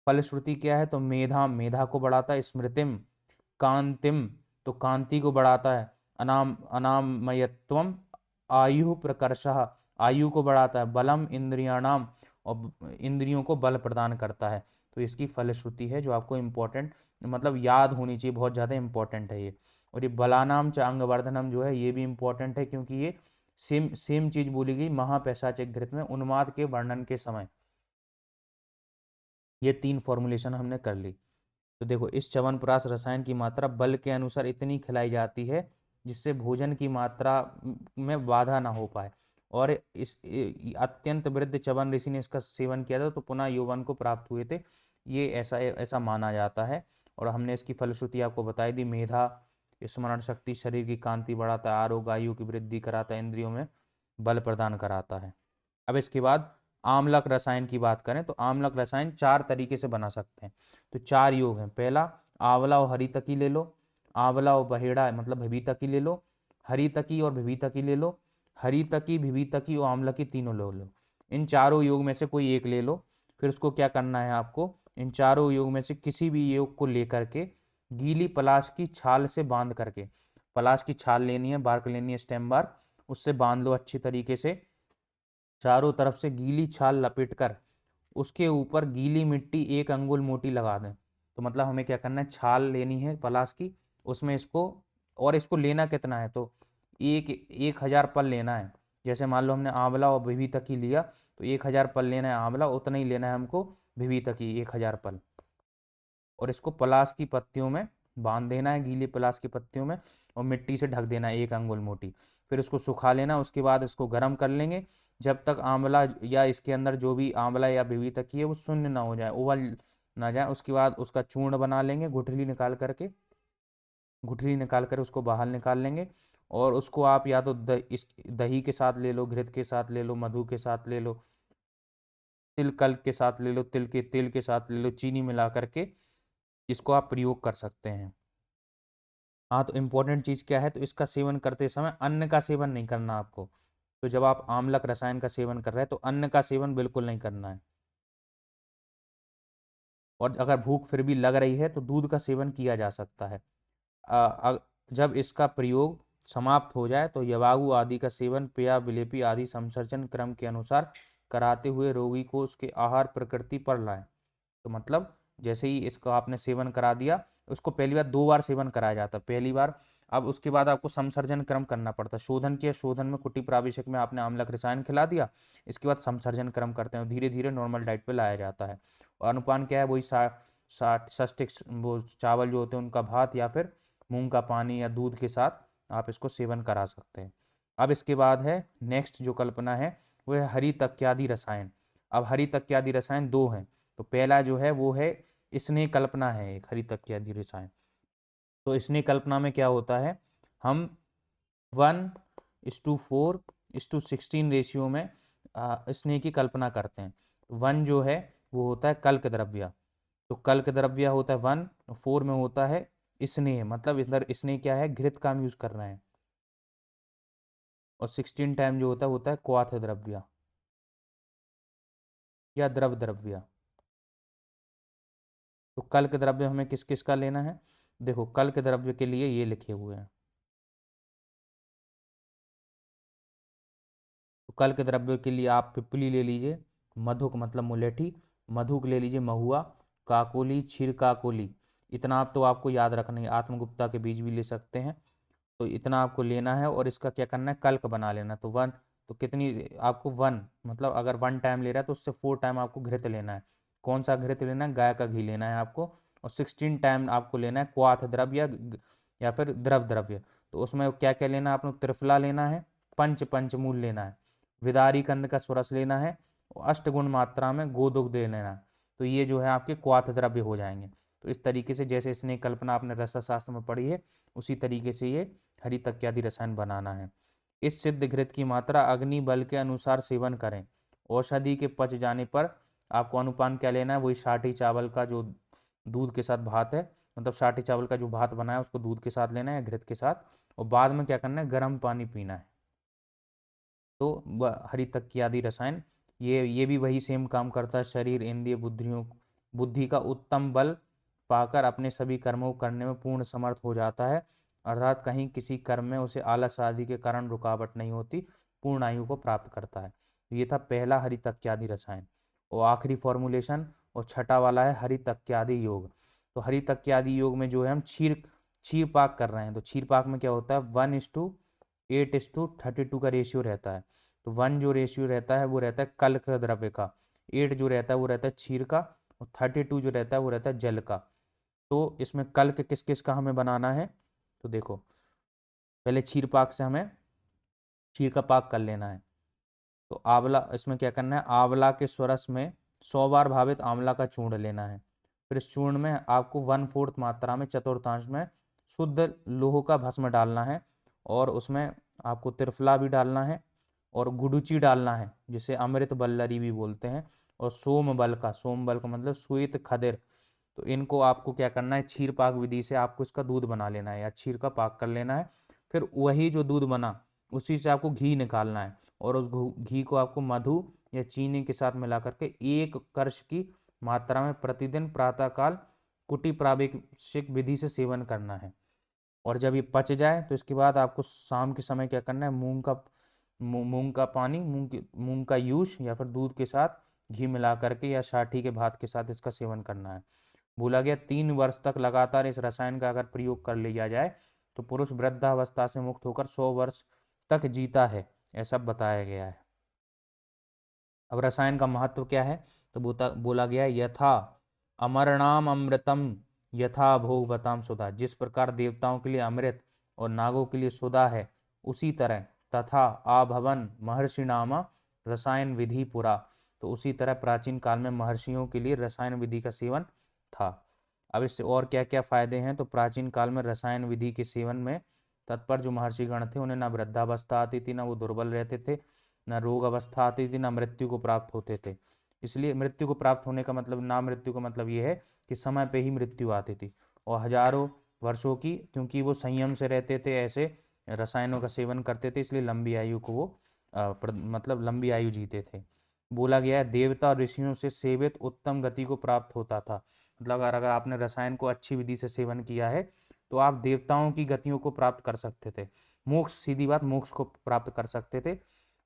फलश्रुति क्या है? तो मेधा, मेधा को बढ़ाता है। स्मृतिम, कांतिम, तो कांति को बढ़ाता है। अनामयत्वम, आयु प्रकर्षः, आयु को बढ़ाता है। बलम इंद्रियाणाम, और इंद्रियों को बल प्रदान करता है। तो इसकी फलश्रुति है जो आपको इम्पोर्टेंट, मतलब याद होनी चाहिए, बहुत ज़्यादा इंपॉर्टेंट है ये। और ये बलानाम च अंगवर्धनम जो है ये भी इंपॉर्टेंट है क्योंकि ये सेम सेम चीज बोली गई महापैशाचिक घृत में उन्माद के वर्णन के समय। ये 3 फॉर्मुलेशन हमने कर ली। तो देखो इस च्यवनप्राश रसायन की मात्रा बल के अनुसार इतनी खिलाई जाती है जिससे भोजन की मात्रा में बाधा ना हो पाए। और अत्यंत वृद्ध च्यवन ऋषि ने इसका सेवन किया था तो पुनः यौवन को प्राप्त हुए थे, ये ऐसा ऐसा माना जाता है। और हमने इसकी फलश्रुति आपको बताई दी। मेधा, स्मरण शक्ति, शरीर की कांति बढ़ाता है, आरोग्य, आयु की वृद्धि कराता है, इंद्रियों में बल प्रदान कराता है। अब इसके बाद आम्लक रसायन की बात करें तो आम्लक रसायन 4 तरीके से बना सकते हैं। तो 4 योग हैं। पहला, आंवला और हरी तकी ले लो। आंवला और बहेड़ा मतलब भीतकी ले लो। हरी तकी और भीतकी ले लो। हरी तकी, भीतकी और आंवला तीनों ले लो। इन चारों योग में से कोई एक ले लो। फिर उसको क्या करना है आपको? इन चारों योग में से किसी भी योग को लेकर के गीली पलाश की छाल से बांध करके, पलाश की छाल लेनी है, बार्क लेनी है, स्टेम बार्क, उससे बांध लो अच्छी तरीके से। चारों तरफ से गीली छाल लपेटकर उसके ऊपर गीली मिट्टी 1 अंगुल मोटी लगा दें। तो मतलब हमें क्या करना है? छाल लेनी है पलाश की, उसमें इसको, और इसको लेना कितना है? तो 1000 पल लेना है। जैसे मान लो हमने आंवला और विवितकी लिया तो 1000 पल लेना है आंवला, उतना ही लेना है हमको विवितकी 1000 पल। और इसको पलाश की पत्तियों में बांध देना है, गीली पलाश की पत्तियों में, और मिट्टी से ढक देना है 1 अंगुल मोटी। फिर इसको सुखा लेना। उसके बाद इसको गर्म कर लेंगे जब तक आंवला या इसके अंदर जो भी आंवला या विवितकी है वो शून्य ना हो जाए, उबल ना जाए। उसके बाद उसका चूर्ण बना लेंगे, गुठली निकाल कर उसको बाहर निकाल लेंगे। और उसको आप या तो दही के साथ ले लो, घृत के साथ ले लो, मधु के साथ ले लो, तिल कल के साथ ले लो, तिल के साथ ले लो, चीनी मिला करके इसको आप प्रयोग कर सकते हैं। हाँ, तो इम्पोर्टेंट चीज़ क्या है? तो इसका सेवन करते समय अन्न का सेवन नहीं करना आपको। तो जब आप आम्लक रसायन का सेवन कर रहे हैं तो अन्न का सेवन बिल्कुल नहीं करना है। और अगर भूख फिर भी लग रही है तो दूध का सेवन किया जा सकता है। जब इसका प्रयोग समाप्त हो जाए तो यवागु आदि का सेवन, पेया, विलेपी आदि समसर्जन क्रम के अनुसार कराते हुए रोगी को उसके आहार प्रकृति पर लाएं। तो मतलब जैसे ही इसका आपने सेवन करा दिया, उसको पहली बार 2 बार सेवन कराया जाता है, पहली बार। अब उसके बाद आपको समसर्जन क्रम करना पड़ता है। शोधन किया, शोधन में कुटी प्राविशक में आपने आम्लक रसायन खिला दिया, इसके बाद समसर्जन क्रम करते हैं, धीरे धीरे नॉर्मल डाइट पे लाया जाता है। और अनुपान क्या है? वही 60 वो चावल जो होते हैं उनका भात, या फिर मूंग का पानी या दूध के साथ आप इसको सेवन करा सकते हैं। अब इसके बाद है नेक्स्ट जो कल्पना है वो है हरी तक्यादि रसायन। अब हरी तक्यादि रसायन 2 हैं। तो पहला जो है वो है स्नेह कल्पना है, एक हरी तक्यादि रसायन। तो स्नेह कल्पना में क्या होता है? हम 1:4:16 रेशियो में स्नेह की कल्पना करते हैं। 1 जो है वो होता है कल्क द्रव्य, तो कल्क द्रव्य होता है 1। 4 में होता है स्नेह, मतलब इधर स्नेह क्या है? घृत का हम यूज कर रहे हैं। और 16 टाइम जो होता है क्वाथ द्रव्य या द्रव द्रव्य। तो कल्क द्रव्य हमें किस किस का लेना है, देखो कल्क द्रव्य के लिए ये लिखे हुए हैं। तो कल्क द्रव्य के लिए आप पिपली ले लीजिए, मधुक मतलब मुलेठी, मधुक ले लीजिए, महुआ, काकोली, क्षीर काकोली, इतना आप तो आपको याद रखना है। आत्मगुप्ता के बीज भी ले सकते हैं। तो इतना आपको लेना है और इसका क्या करना है, कल्क बना लेना। तो वन, तो कितनी आपको वन, मतलब अगर 1 टाइम ले रहा है तो उससे 4 टाइम आपको घृत लेना है। कौन सा घृत लेना है, गाय का घी लेना है आपको। और 16 टाइम आपको लेना है क्वाथ द्रव्य या फिर द्रव द्रव्य। तो उसमें क्या क्या लेना है, आपको त्रिफला लेना है, पंचमूल लेना है, विदारी कंद का स्वरस लेना है, और अष्टगुण मात्रा में गोदुग्ध लेना है। तो ये जो है आपके क्वाथ द्रव्य हो जाएंगे। तो इस तरीके से जैसे स्नेह कल्पना आपने रसाशास्त्र में पढ़ी है, उसी तरीके से ये हरितक्यादि रसायन बनाना है। इस सिद्ध घृत की मात्रा अग्नि बल के अनुसार सेवन करें। औषधि के पच जाने पर आपको अनुपान क्या लेना है, वही साठी चावल का जो दूध के साथ भात है, मतलब साठी चावल का जो भात बना है उसको दूध के साथ लेना है, घृत के साथ, और बाद में क्या करना है, गर्म पानी पीना है। तो हरितक्यादि रसायन ये भी वही सेम काम करता है। शरीर इंद्रिय बुद्धि का उत्तम बल पाकर अपने सभी कर्मों को करने में पूर्ण समर्थ हो जाता है, अर्थात कहीं किसी कर्म में उसे आलस आदि के कारण रुकावट नहीं होती, पूर्ण आयु को प्राप्त करता है। ये था पहला हरितक्यादि रसायन। और आखिरी फॉर्मुलेशन और छठा वाला है हरितक्यादि योग। तो हरितक्यादि योग में जो है हम क्षीर पाक कर रहे हैं। तो क्षीर पाक में क्या होता है, 1:8:32 का रेशियो रहता है। तो 1 जो रेशियो रहता है वो रहता है कल्क द्रव्य का, 8 जो रहता है वो रहता है क्षीर का, और 32 जो रहता है वो रहता है जल का। तो इसमें कल्क किस किस का हमें बनाना है, तो देखो पहले क्षीर पाक से हमें क्षीर का पाक कर लेना है। तो आंवला, इसमें क्या करना है, आंवला के स्वरस में 100 बार भावित आंवला का चूर्ण लेना है। फिर इस चूर्ण में आपको 1/4 मात्रा में चतुर्थांश में शुद्ध लोह का भस्म डालना है, और उसमें आपको त्रिफला भी डालना है, और गुडुचि डालना है जिसे अमृत बल्लरी भी बोलते हैं, और सोम बल का मतलब श्वेत खदिर। तो इनको आपको क्या करना है, क्षीर पाक विधि से आपको इसका दूध बना लेना है या क्षीर का पाक कर लेना है। फिर वही जो दूध बना उसी से आपको घी निकालना है, और उस घी को आपको मधु या चीनी के साथ मिला करके 1 कर्ण की मात्रा में प्रतिदिन प्रातःकाल कुटी प्राभिषेक विधि से सेवन करना है। और जब ये पच जाए तो इसके बाद आपको शाम के समय क्या करना है, मूंग का पानी, मूंग का यूज या फिर दूध के साथ घी मिला करके या साठी के भात के साथ इसका सेवन करना है। बोला गया 3 वर्ष तक लगातार इस रसायन का अगर प्रयोग कर लिया जाए तो पुरुष वृद्धावस्था से मुक्त होकर 100 वर्ष तक जीता है, ऐसा बताया गया है। अब रसायन का महत्व क्या है, तो बोला गया है, यथा अमरणाम अमृतम यथा भोगवताम सुधा। जिस प्रकार देवताओं के लिए अमृत और नागों के लिए सुधा है, उसी तरह तथा आभवन महर्षि नामा रसायन विधि पुरा। तो उसी तरह प्राचीन काल में महर्षियों के लिए रसायन विधि का सेवन था। अब इससे और क्या क्या फायदे हैं, तो प्राचीन काल में रसायन विधि के सेवन में तत्पर जो महर्षिगण थे उन्हें ना वृद्धावस्था आती थी, ना वो दुर्बल रहते थे, ना रोग अवस्था आती थी, ना मृत्यु को प्राप्त होते थे। इसलिए मृत्यु को प्राप्त होने का मतलब, ना मृत्यु का मतलब ये है कि समय पे ही मृत्यु आती थी, और हजारों वर्षों की, क्योंकि वो संयम से रहते थे, ऐसे रसायनों का सेवन करते थे, इसलिए लंबी आयु को वो मतलब लंबी आयु जीते थे। बोला गया है देवता और ऋषियों से सेवित उत्तम गति को प्राप्त होता था। मतलब अगर आपने रसायन को अच्छी विधि से सेवन किया है तो आप देवताओं की गतियों को प्राप्त कर सकते थे, मोक्ष, सीधी बात, मोक्ष को प्राप्त कर सकते थे।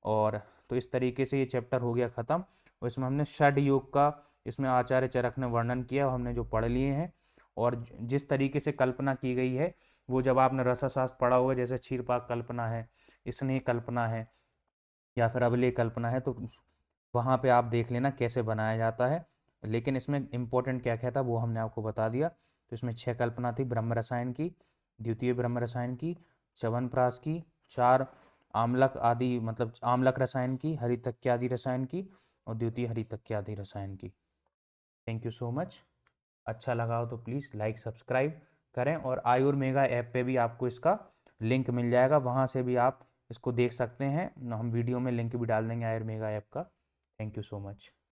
और तो इस तरीके से ये चैप्टर हो गया खत्म। और इसमें हमने षड योग का, इसमें आचार्य चरक ने वर्णन किया और हमने जो पढ़ लिए हैं, और जिस तरीके से कल्पना की गई है वो जब आपने रसाशास्त्र पढ़ा होगा, जैसे क्षीरपाक कल्पना है, स्नेह कल्पना है, या फिर अवलेह कल्पना है, तो वहाँ पे आप देख लेना कैसे बनाया जाता है। लेकिन इसमें इंपॉर्टेंट क्या क्या था वो हमने आपको बता दिया। तो इसमें 6 कल्पना थी, ब्रह्म रसायन की, द्वितीय ब्रह्म रसायन की, च्यवनप्राश की, 4 आम्लक आदि मतलब आम्लक रसायन की, हरितक्यादि रसायन की, और द्वितीय हरितक्यादि रसायन की। Thank you so much. अच्छा लगा हो तो प्लीज़ लाइक सब्सक्राइब करें, और आयुर्वेगा ऐप पे भी आपको इसका लिंक मिल जाएगा, वहाँ से भी आप इसको देख सकते हैं। हम वीडियो में लिंक भी डाल देंगे आयुर्वेगा ऐप का। Thank you so much.